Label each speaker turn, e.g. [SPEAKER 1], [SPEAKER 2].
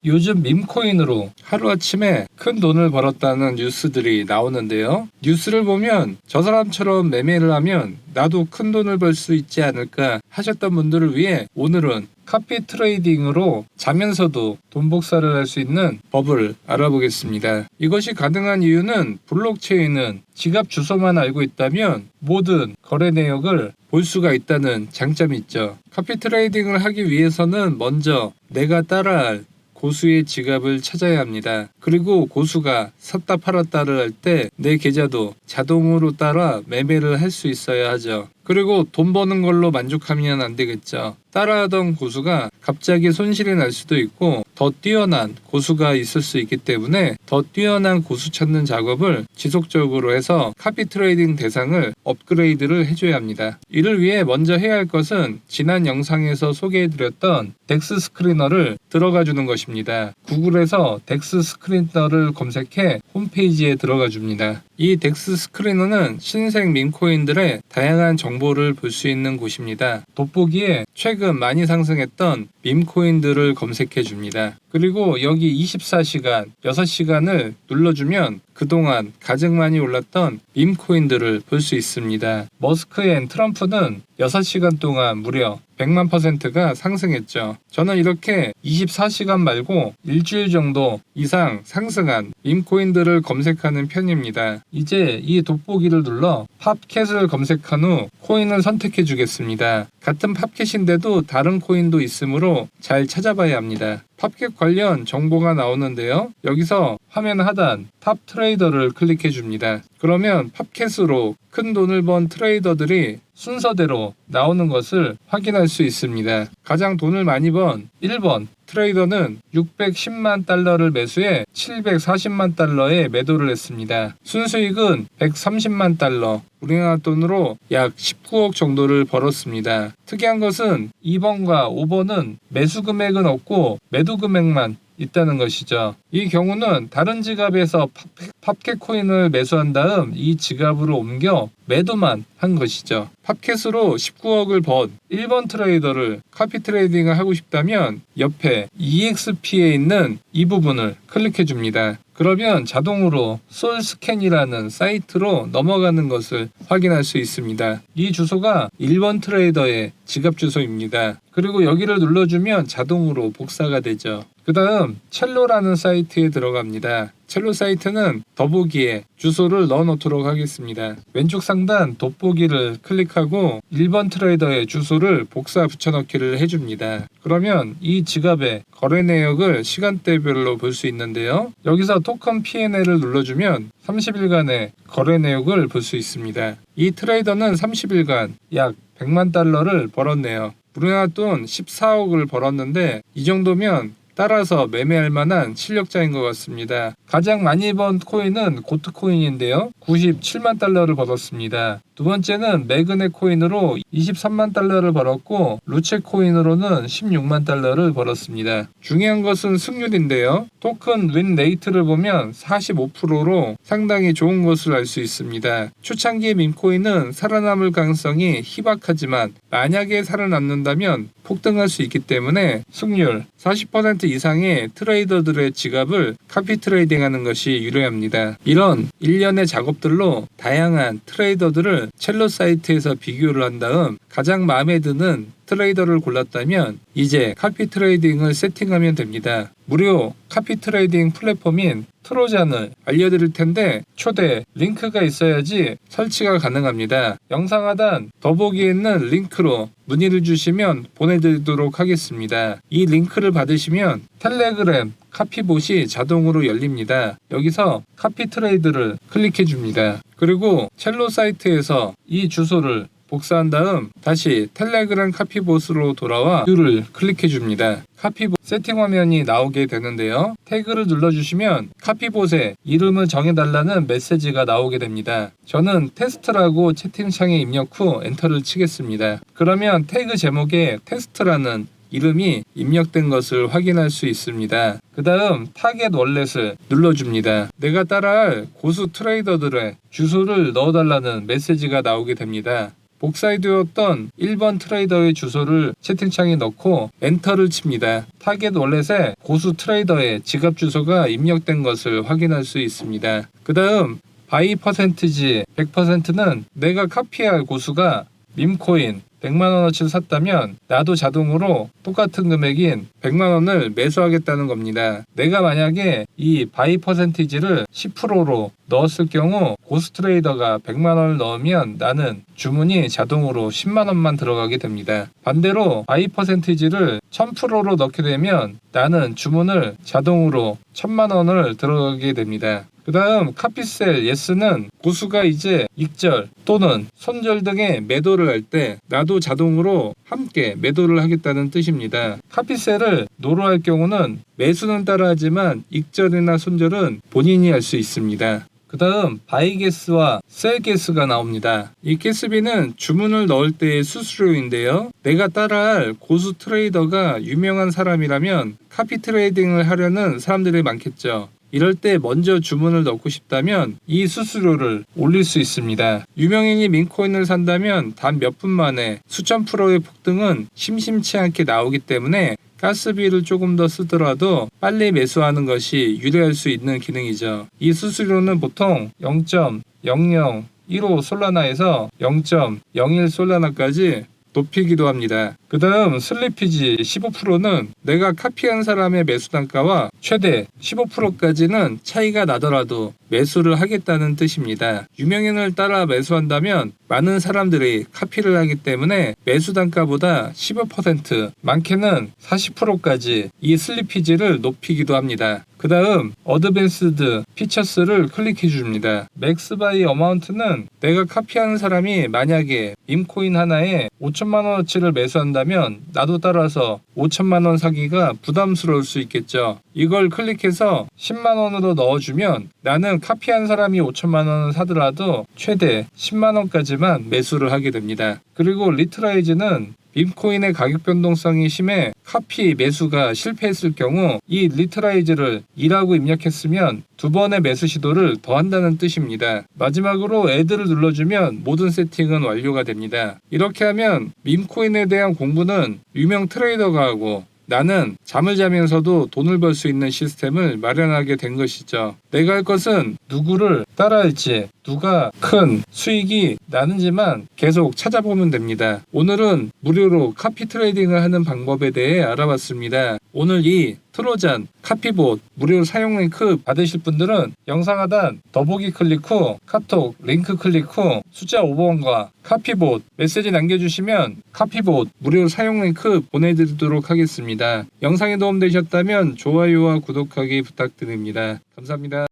[SPEAKER 1] 요즘 밈코인으로 하루아침에 큰 돈을 벌었다는 뉴스들이 나오는데요. 뉴스를 보면 저 사람처럼 매매를 하면 나도 큰 돈을 벌 수 있지 않을까 하셨던 분들을 위해 오늘은 카피 트레이딩으로 자면서도 돈 복사를 할 수 있는 법을 알아보겠습니다. 이것이 가능한 이유는 블록체인은 지갑 주소만 알고 있다면 모든 거래 내역을 볼 수가 있다는 장점이 있죠. 카피 트레이딩을 하기 위해서는 먼저 내가 따라할 고수의 지갑을 찾아야 합니다. 그리고 고수가 샀다 팔았다를 할 때 내 계좌도 자동으로 따라 매매를 할 수 있어야 하죠. 그리고 돈 버는 걸로 만족하면 안 되겠죠. 따라하던 고수가 갑자기 손실이 날 수도 있고 더 뛰어난 고수가 있을 수 있기 때문에 더 뛰어난 고수 찾는 작업을 지속적으로 해서 카피 트레이딩 대상을 업그레이드를 해줘야 합니다. 이를 위해 먼저 해야 할 것은 지난 영상에서 소개해드렸던 덱스 스크리너를 들어가 주는 것입니다. 구글에서 덱스 스크리너를 검색해 홈페이지에 들어가 줍니다. 이 덱스 스크리너는 신생 밈코인들의 다양한 정보를 볼 수 있는 곳입니다. 돋보기에 최근 많이 상승했던 밈코인들을 검색해 줍니다. 그리고 여기 24시간, 6시간을 눌러주면 그동안 가장 많이 올랐던 밈코인들을 볼 수 있습니다. 머스크 앤 트럼프는 6시간 동안 무려 100만 %가 상승했죠. 저는 이렇게 24시간 말고 일주일 정도 이상 상승한 밈코인들을 검색하는 편입니다. 이제 이 돋보기를 눌러 팝캣을 검색한 후 코인을 선택해 주겠습니다. 같은 팝캣인데도 다른 코인도 있으므로 잘 찾아봐야 합니다. 팝캣 관련 정보가 나오는데요. 여기서 화면 하단 탑 트레이더를 클릭해 줍니다. 그러면 팝캣으로 큰 돈을 번 트레이더들이 순서대로 나오는 것을 확인할 수 있습니다. 가장 돈을 많이 번 1번 트레이더는 610만 달러를 매수해 740만 달러에 매도를 했습니다. 순수익은 130만 달러, 우리나라 돈으로 약 19억 정도를 벌었습니다. 특이한 것은 2번과 5번은 매수 금액은 없고 매도 금액만 있다는 것이죠. 이 경우는 다른 지갑에서 팝캣 코인을 매수한 다음 이 지갑으로 옮겨 매도만 한 것이죠. 팝캣으로 19억을 번 1번 트레이더를 카피 트레이딩을 하고 싶다면 옆에 EXP에 있는 이 부분을 클릭해 줍니다. 그러면 자동으로 솔스캔이라는 사이트로 넘어가는 것을 확인할 수 있습니다. 이 주소가 1번 트레이더의 지갑 주소입니다. 그리고 여기를 눌러주면 자동으로 복사가 되죠. 그 다음 첼로라는 사이트에 들어갑니다. 첼로 사이트는 더보기에 주소를 넣어 놓도록 하겠습니다. 왼쪽 상단 돋보기를 클릭하고 1번 트레이더의 주소를 복사 붙여넣기를 해줍니다. 그러면 이 지갑의 거래 내역을 시간대별로 볼 수 있는데요. 여기서 토큰 P&L을 눌러주면 30일간의 거래 내역을 볼 수 있습니다. 이 트레이더는 30일간 약 100만 달러를 벌었네요. 우리나라 돈 14억을 벌었는데 이 정도면 따라서 매매할 만한 실력자인 것 같습니다. 가장 많이 번 코인은 고트코인인데요. 97만 달러를 벌었습니다. 두 번째는 매그넷 코인으로 23만 달러를 벌었고 루체 코인으로는 16만 달러를 벌었습니다. 중요한 것은 승률인데요. 토큰 윈 레이트를 보면 45%로 상당히 좋은 것을 알 수 있습니다. 초창기 밈코인은 살아남을 가능성이 희박하지만 만약에 살아남는다면 폭등할 수 있기 때문에 승률 40% 이상의 트레이더들의 지갑을 카피 트레이딩하는 것이 유리합니다. 이런 일련의 작업들로 다양한 트레이더들을 첼로 사이트에서 비교를 한 다음 가장 마음에 드는 트레이더를 골랐다면 이제 카피 트레이딩을 세팅하면 됩니다. 무료 카피 트레이딩 플랫폼인 트로잔을 알려드릴 텐데 초대 링크가 있어야지 설치가 가능합니다. 영상 하단 더보기에 있는 링크로 문의를 주시면 보내드리도록 하겠습니다. 이 링크를 받으시면 텔레그램 카피봇이 자동으로 열립니다. 여기서 카피 트레이드를 클릭해 줍니다. 그리고 첼로 사이트에서 이 주소를 복사한 다음 다시 텔레그램 카피봇으로 돌아와 뷰를 클릭해 줍니다. 카피봇 세팅 화면이 나오게 되는데요. 태그를 눌러주시면 카피봇에 이름을 정해달라는 메시지가 나오게 됩니다. 저는 테스트라고 채팅창에 입력 후 엔터를 치겠습니다. 그러면 태그 제목에 테스트라는 이름이 입력된 것을 확인할 수 있습니다. 그 다음 타겟 월렛을 눌러줍니다. 내가 따라할 고수 트레이더들의 주소를 넣어달라는 메시지가 나오게 됩니다. 복사해두었던 1번 트레이더의 주소를 채팅창에 넣고 엔터를 칩니다. 타겟 월렛에 고수 트레이더의 지갑 주소가 입력된 것을 확인할 수 있습니다. 그 다음 바이 퍼센티지 100%는 내가 카피할 고수가 밈코인 100만원어치를 샀다면 나도 자동으로 똑같은 금액인 100만원을 매수하겠다는 겁니다. 내가 만약에 이 바이 퍼센티지를 10%로 넣었을 경우 고스트레이더가 100만원을 넣으면 나는 주문이 자동으로 10만원만 들어가게 됩니다. 반대로 바이 퍼센티지를 1000%로 넣게 되면 나는 주문을 자동으로 1000만원을 들어가게 됩니다. 그 다음 카피셀 예스는 고수가 이제 익절 또는 손절 등의 매도를 할 때 나도 자동으로 함께 매도를 하겠다는 뜻입니다. 카피셀을 노로 할 경우는 매수는 따라하지만 익절이나 손절은 본인이 할 수 있습니다. 그 다음 바이게스와 셀게스가 나옵니다. 이 게스비는 주문을 넣을 때의 수수료인데요. 내가 따라할 고수 트레이더가 유명한 사람이라면 카피 트레이딩을 하려는 사람들이 많겠죠. 이럴 때 먼저 주문을 넣고 싶다면 이 수수료를 올릴 수 있습니다. 유명인이 민코인을 산다면 단 몇 분 만에 수천 프로의 폭등은 심심치 않게 나오기 때문에 가스비를 조금 더 쓰더라도 빨리 매수하는 것이 유리할 수 있는 기능이죠. 이 수수료는 보통 0.0015 솔라나에서 0.01 솔라나까지 높이기도 합니다. 그 다음 슬리피지 15%는 내가 카피한 사람의 매수 단가와 최대 15%까지는 차이가 나더라도 매수를 하겠다는 뜻입니다. 유명인을 따라 매수한다면 많은 사람들이 카피를 하기 때문에 매수 단가보다 15% 많게는 40%까지 이 슬리피지를 높이기도 합니다. 그 다음 어드밴스드 피처스를 클릭해 줍니다. 맥스 바이 어마운트는 내가 카피하는 사람이 만약에 밈코인 하나에 5천만원어치를 매수한다면 나도 따라서 5천만원 사기가 부담스러울 수 있겠죠. 이걸 클릭해서 10만원으로 넣어주면 나는 카피한 사람이 5천만원을 사더라도 최대 10만원까지만 매수를 하게 됩니다. 그리고 리트라이즈는 밈코인의 가격 변동성이 심해 카피 매수가 실패했을 경우 이 리트라이즈를 2라고 입력했으면 두 번의 매수 시도를 더 한다는 뜻입니다. 마지막으로 애드를 눌러주면 모든 세팅은 완료가 됩니다. 이렇게 하면 밈코인에 대한 공부는 유명 트레이더가 하고 나는 잠을 자면서도 돈을 벌 수 있는 시스템을 마련하게 된 것이죠. 내가 할 것은 누구를 따라할지, 누가 큰 수익이 나는지만 계속 찾아보면 됩니다. 오늘은 무료로 카피 트레이딩을 하는 방법에 대해 알아봤습니다. 오늘 이 트로잔 카피봇 무료 사용 링크 받으실 분들은 영상 하단 더보기 클릭 후 카톡 링크 클릭 후 숫자 5번과 카피봇 메시지 남겨주시면 카피봇 무료 사용 링크 보내드리도록 하겠습니다. 영상이 도움되셨다면 좋아요와 구독하기 부탁드립니다. 감사합니다.